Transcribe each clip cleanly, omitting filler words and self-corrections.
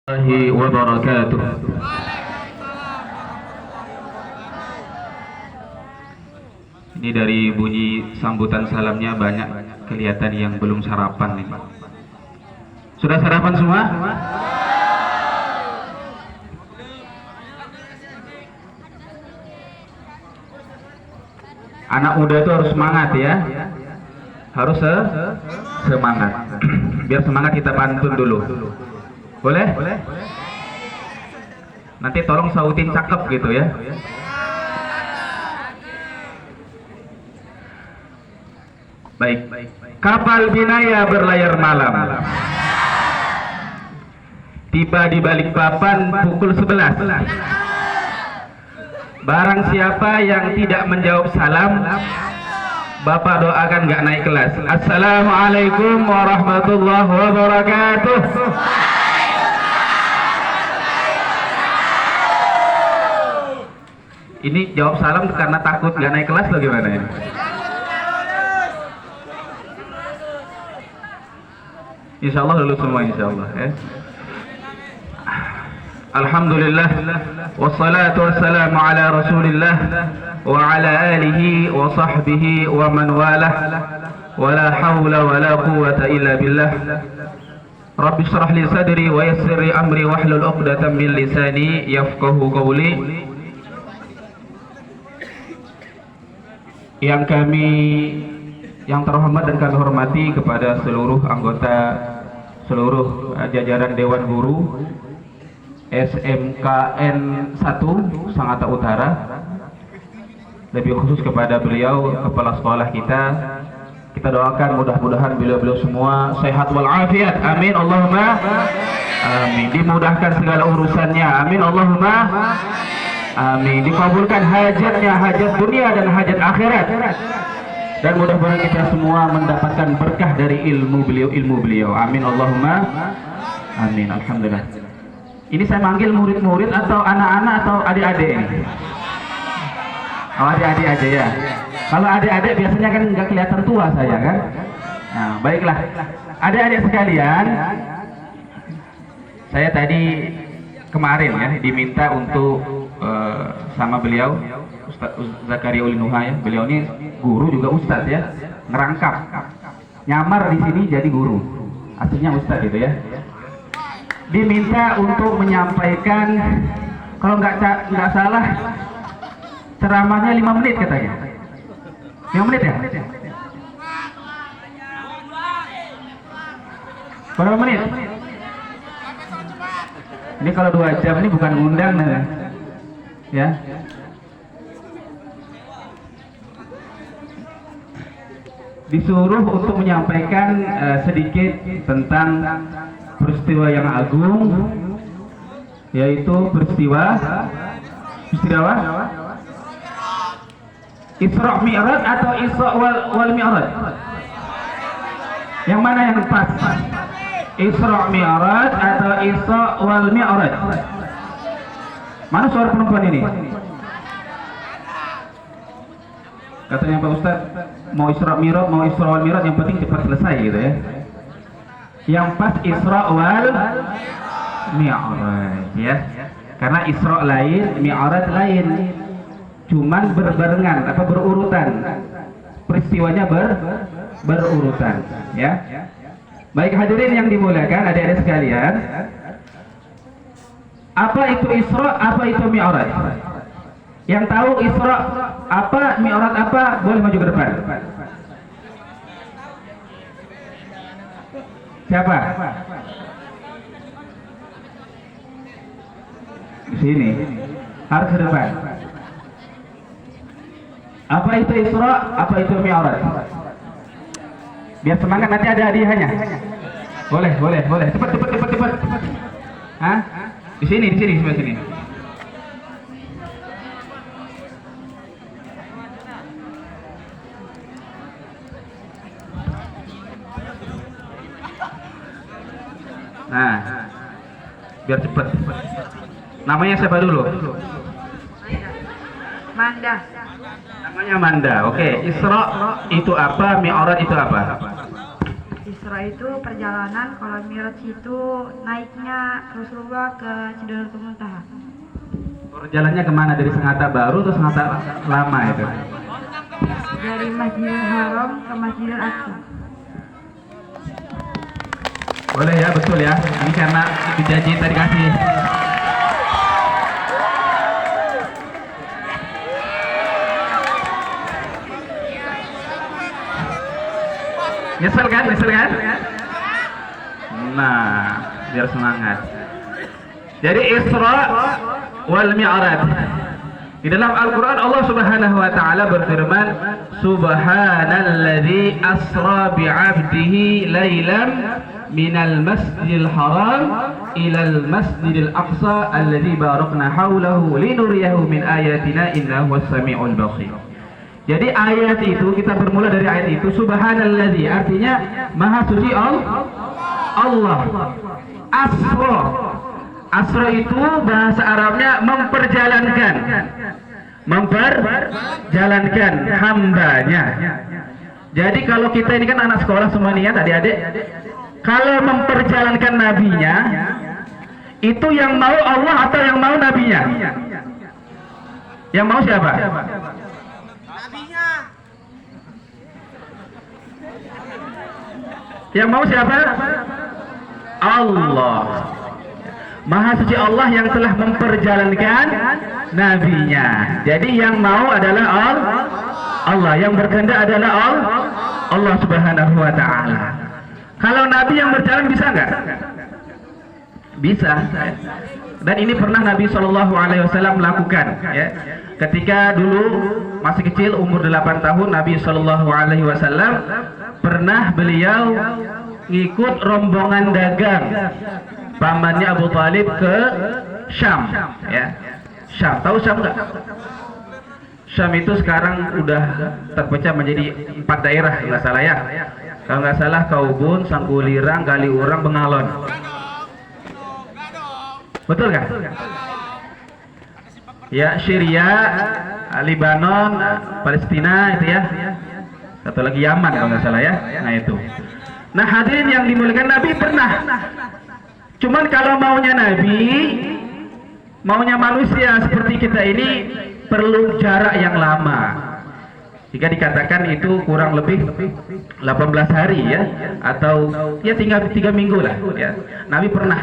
Warahmatullahi wabarakatuh. Ini dari bunyi sambutan salamnya banyak kelihatan yang belum sarapan nih. Sudah sarapan semua? Anak muda itu harus semangat ya. Harus semangat. Biar semangat kita pantun dulu. Boleh? Nanti tolong sautin cakep gitu ya. Baik. Kapal Binaya berlayar malam. Tiba di Balikpapan pukul 11. Barang siapa yang tidak menjawab salam, Bapak doakan nggak naik kelas. Assalamualaikum warahmatullahi wabarakatuh. Ini jawab salam karena takut nggak naik kelas atau gimana ya? Insya Allah lulus semua insya Allah ya. Alhamdulillah wassalatu wassalamu ala rasulillah wa ala alihi wa sahbihi wa man walah wa la hawla wa la quwwata illa billah. Rabbi shrah li sadri wa yassir li amri wahlul 'uqdatam min lisani yafqahu qawli. Yang terhormat dan kami hormati kepada seluruh anggota, seluruh jajaran Dewan Guru SMKN 1 Sangatta Utara, lebih khusus kepada beliau kepala sekolah kita doakan mudah-mudahan beliau semua sehat walafiat, amin Allahumma amin, dimudahkan segala urusannya, amin Allahumma amin, dikabulkan hajatnya, hajat dunia dan hajat akhirat, dan mudah-mudahan kita semua mendapatkan berkah dari ilmu beliau, amin Allahumma amin. Alhamdulillah. Ini saya manggil murid-murid atau anak-anak atau adik-adik ini? Oh, adik-adik aja ya. Kalau adik-adik biasanya kan nggak kelihatan tua saya kan. Nah, baiklah. Adik-adik sekalian, saya tadi kemarin ya diminta untuk sama beliau Ustaz Zakaria Ulinuha ya. Beliau ini guru juga ustadz ya, ngerangkap. Nyamar di sini jadi guru. Aslinya ustadz gitu ya. Diminta untuk menyampaikan, kalau nggak salah ceramahnya 5 menit katanya. 5 menit ya? Berapa menit? Ini kalau 2 jam ini bukan ngundang ya. Disuruh untuk menyampaikan sedikit tentang peristiwa yang agung, yaitu peristiwa Isra Mi'raj atau Isra wal Mi'raj. Yang mana yang pas? Isra Mi'raj atau Isra wal Mi'raj? Mana suara perempuan ini? Katanya Pak Ustaz, mau Isra Mi'raj, mau Isra wal Mi'raj, yang penting cepat selesai gitu ya. Yang pas Isra wal Mi'raj ya. Karena Isra lain, Mi'raj lain. Cuman berbarengan, berurutan. Peristiwanya berurutan ya. Baik hadirin yang dimuliakan adik-adik sekalian. Apa itu Isra, apa itu Mi'raj? Yang tahu Isra apa, Mi'raj apa, boleh maju ke depan. Siapa? Di sini. Harus ke depan. Apa itu Isra? Apa itu Mi'raj? Biar semangat, nanti ada hadiahnya. Boleh. Cepat. Hah? Di sini, sebelah sini. Nah, biar cepat. Namanya siapa dulu? Manda. Namanya Manda. Oke, Isra itu apa? Mi'raj itu apa? Isra Isra itu perjalanan, kalau Mi'raj itu naiknya Rasulullah ke Sidratul Muntaha. Perjalanannya kemana? Dari Sangatta Baru atau Sangatta Lama itu? Dari Masjidil Haram ke Masjidil Aqsa. Boleh ya, betul ya. Ini karena dijanji tadi kasih. Nyesel kan? Nyesel kan? Nah, biar semangat. Jadi Isra wal Mi'raj. Di dalam Al-Quran Allah Subhanahu wa Ta'ala berfirman, Subhanalladzi asra bi'abdihi laylan minal masjidil haram ilal masjidil aqsa alladzi barakna hawlahu linuriyahu min ayatina innahu was-sami'ul basir. Jadi ayat itu, kita bermula dari ayat itu, Subhanalladzi, artinya Maha Suci Allah. Asra. Asra itu bahasa Arabnya memperjalankan. Memperjalankan hambanya. Jadi kalau kita ini kan anak sekolah semuanya, adik-adik, kalau memperjalankan nabinya, itu yang mau Allah atau yang mau nabinya? Yang mau siapa? Yang mau siapa? Allah. Maha Suci Allah yang telah memperjalankan nabinya. Jadi yang mau adalah Allah, yang berkehendak adalah Allah Subhanahu wa Ta'ala. Kalau nabi yang berjalan bisa nggak? Bisa. Dan ini pernah Nabi Shallallahu Alaihi Wasallam melakukan, ya. Ketika dulu masih kecil, umur 8 tahun, Nabi Shallallahu Alaihi Wasallam pernah beliau ngikut rombongan dagang pamannya Abu Talib ke Syam, ya. Syam, tahu Syam nggak? Syam itu sekarang udah terpecah menjadi 4 daerah, nggak salah ya. Kalau nggak salah Kaubun, Sanggulirang, Kaliurang, Bengalon. Betul nggak? Ya, Syria, Lebanon, Palestina itu ya. Satu lagi Yaman kalau nggak salah ya. Nah itu. Nah hadirin yang dimuliakan, Nabi pernah. Cuman kalau maunya Nabi, maunya manusia seperti kita ini perlu jarak yang lama. Jika dikatakan itu kurang lebih 18 hari ya, atau ya tinggal 3 minggu lah ya. Nabi pernah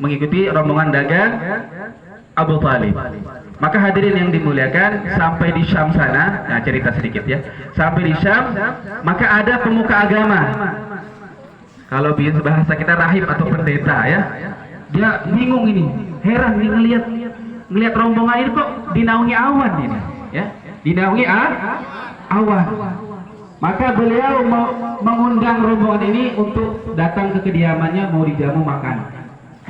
mengikuti rombongan dagang Abu Talib. Maka hadirin yang dimuliakan, sampai di Syam sana, nah cerita sedikit ya. Sampai di Syam, maka ada pemuka agama. Kalau bahasa kita rahib atau pendeta ya. Dia bingung ini, heran nih ngelihat rombongan ini kok dinaungi awan ini, ya. Dinaungi awan. Maka beliau mengundang rombongan ini untuk datang ke kediamannya, mau dijamu makan.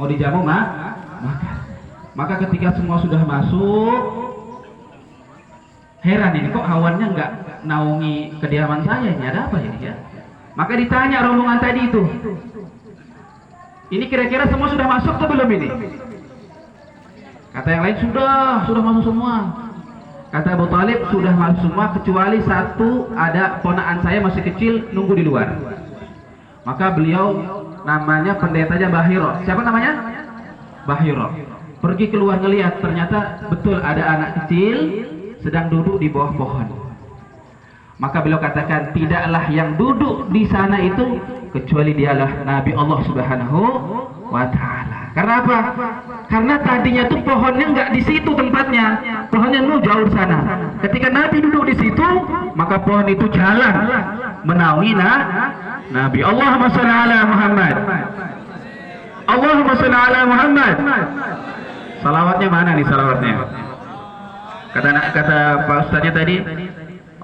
Mau dijamu makan. Maka ketika semua sudah masuk, heran ini kok awannya nggak naungi kediaman saya, ini ada apa ini ya? Maka ditanya rombongan tadi itu, ini kira-kira semua sudah masuk atau belum ini? Kata yang lain sudah masuk semua. Kata Abu Talib sudah masuk semua kecuali satu, ada ponakan saya masih kecil nunggu di luar. Maka beliau namanya pendetanya Bahiro. Siapa namanya? Bahiro. Pergi keluar ngelihat, ternyata betul ada anak kecil sedang duduk di bawah pohon. Maka beliau katakan, tidaklah yang duduk di sana itu kecuali dialah Nabi Allah Subhanahu wa Ta'ala. Karena apa? Karena tadinya tuh pohonnya nggak di situ tempatnya, pohonnya jauh sana. Ketika Nabi duduk di situ, maka pohon itu jalan menaungi Nabi. Allahumma shalli ala Muhammad. Allahumma shalli ala Muhammad. Salawatnya mana nih salawatnya? Kata Pak Ustadznya tadi,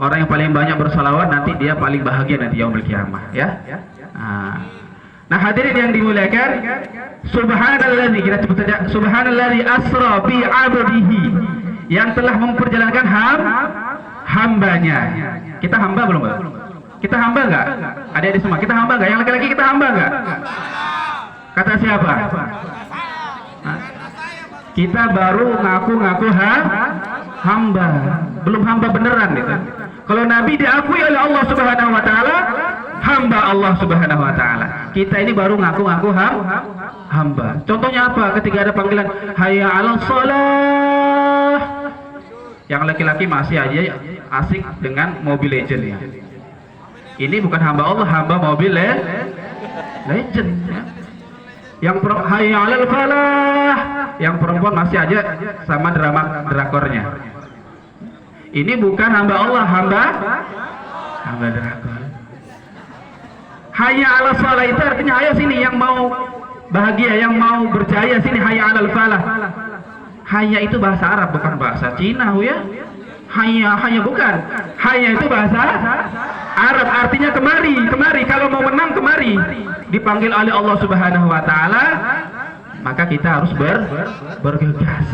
orang yang paling banyak bersalawat nanti dia paling bahagia nanti yaumul kiamah, ya. Nah hadirin yang dimuliakan, subhanalladzi, kita sebut saja subhanalladzi asra bi 'abdihi, yang telah memperjalankan hambanya. Kita hamba belum, Pak? Kita hamba enggak? Adik-adik semua, kita hamba enggak? Yang laki-laki kita hamba enggak? Kata siapa? Kita baru ngaku-ngaku hamba, belum hamba beneran gitu. Kalau Nabi diakui oleh Allah Subhanahu wa Ta'ala hamba Allah Subhanahu wa taala. Kita ini baru ngaku-ngaku hamba. Contohnya apa? Ketika ada panggilan hayya 'alas shalah, yang laki-laki masih aja asik dengan Mobile Legend ya. Ini bukan hamba Allah, hamba Mobile Legend ya. Yang hayya 'alal falah, yang perempuan masih aja sama drama drakornya. Ini bukan hamba Allah, hamba drakor. Hayya 'alas shalah itu artinya ayo sini yang mau bahagia, yang mau berjaya sini, hayya 'alal falah. Hayya itu bahasa Arab, bukan bahasa Cina ya. Hayya bukan. Hayya itu bahasa Arab, artinya kemari. Kalau mau menang kemari. Dipanggil oleh Allah Subhanahu wa taala, maka kita harus bergegas.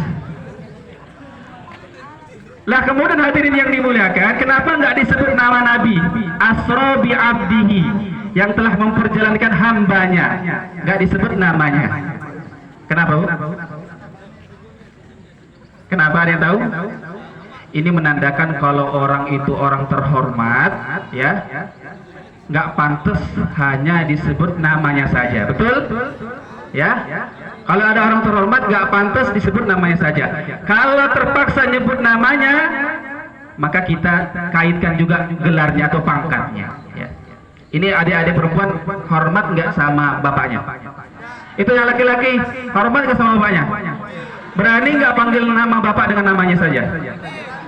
Lah kemudian hadirin yang dimuliakan, kenapa enggak disebut nama Nabi? Asra bi abdihi, yang telah memperjalankan hambanya, enggak disebut namanya. Kenapa, Bu? Kenapa, ada yang tahu? Ini menandakan kalau orang itu orang terhormat, ya, nggak pantas hanya disebut namanya saja, betul? Ya, kalau ada orang terhormat nggak pantas disebut namanya saja. Kalau terpaksa nyebut namanya, maka kita kaitkan juga gelarnya atau pangkatnya. Ya. Ini adik-adik perempuan hormat nggak sama bapaknya? Itu yang laki-laki hormat nggak sama bapaknya? Berani nggak panggil nama bapak dengan namanya saja?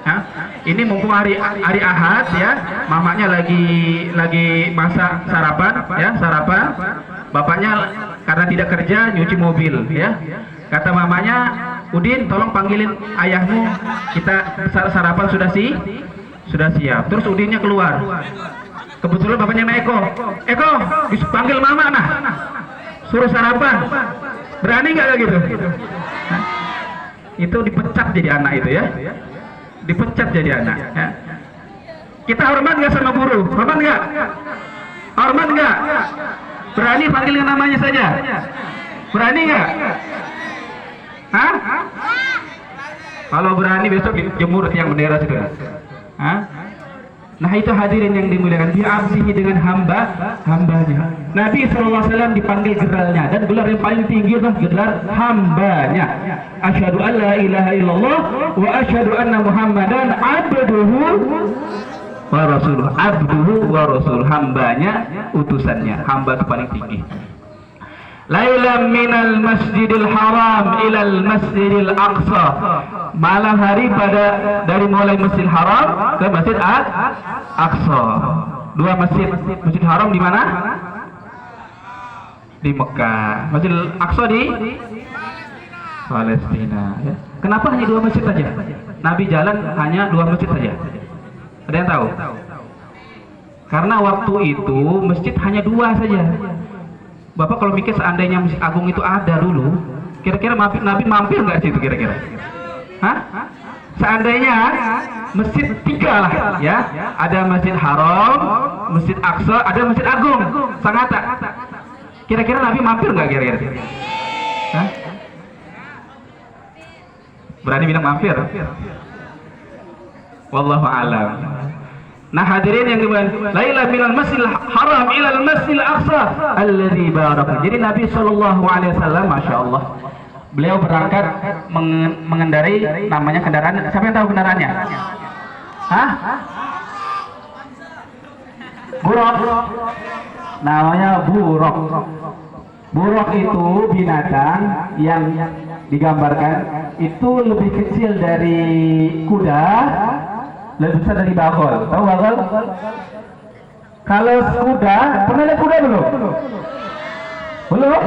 Hah? Ini mumpung hari Ahad ya, mamanya lagi masak sarapan ya, bapaknya karena tidak kerja nyuci mobil ya. Kata mamanya, Udin tolong panggilin ayahmu, kita sarapan sudah siap. Terus Udinnya keluar, kebetulan bapaknya Eko panggil mama nah, suruh sarapan. Berani nggak kayak gitu? Hah? Itu dipecat jadi anak itu ya, dipecat jadi anak ya. Kita hormat nggak sama guru? Hormat nggak? Berani panggil namanya saja? Berani nggak? Hah? Kalau berani besok jemur tiang bendera sudah. Hah? Nah itu hadirin yang dimuliakan, bi'abdihi dengan hambanya. Nabi SAW dipanggil gelarnya, dan gelar yang paling tinggi adalah gelar hambanya. Asyhadu an la ilaha illallah wa asyhadu anna Muhammadan abduhu wa rasuluh. Abduhu wa rasul, hambanya, utusannya. Hamba itu paling tinggi. Lailam minal masjidil haram ilal masjidil aqsa, malam hari dari mulai masjidil haram ke masjid aqsa. Dua masjid haram di mana? Di Mekah. Masjidil aqsa di Palestina ya. Kenapa hanya dua masjid saja? Nabi jalan hanya dua masjid saja. Ada yang tahu? Karena waktu itu masjid hanya dua saja. Bapak kalau mikir seandainya Masjid Agung itu ada dulu, kira-kira Nabi mampir nggak sih itu kira-kira? Hah? Seandainya masjid tiga lah, ya, ada Masjid Haram, Masjid Aqsa, ada Masjid Agung, Sangatta. Kira-kira Nabi mampir nggak kira-kira? Hah? Berani bilang mampir? Wallahu a'lam. Nah hadirin yang dimuliakan, Laila minal masjidil haram ilal masjidil aqsa alladzi baraka. Jadi Nabi SAW, Masya Allah, beliau berangkat mengendarai namanya kendaraan. Siapa yang tahu kendaraannya? Hah? Buruk. Namanya buruk. Buruk itu binatang yang digambarkan itu lebih kecil dari kuda, lebih besar dari bagol. Tahu bagol? Kalau kuda, pernah lihat kuda belum? Belum?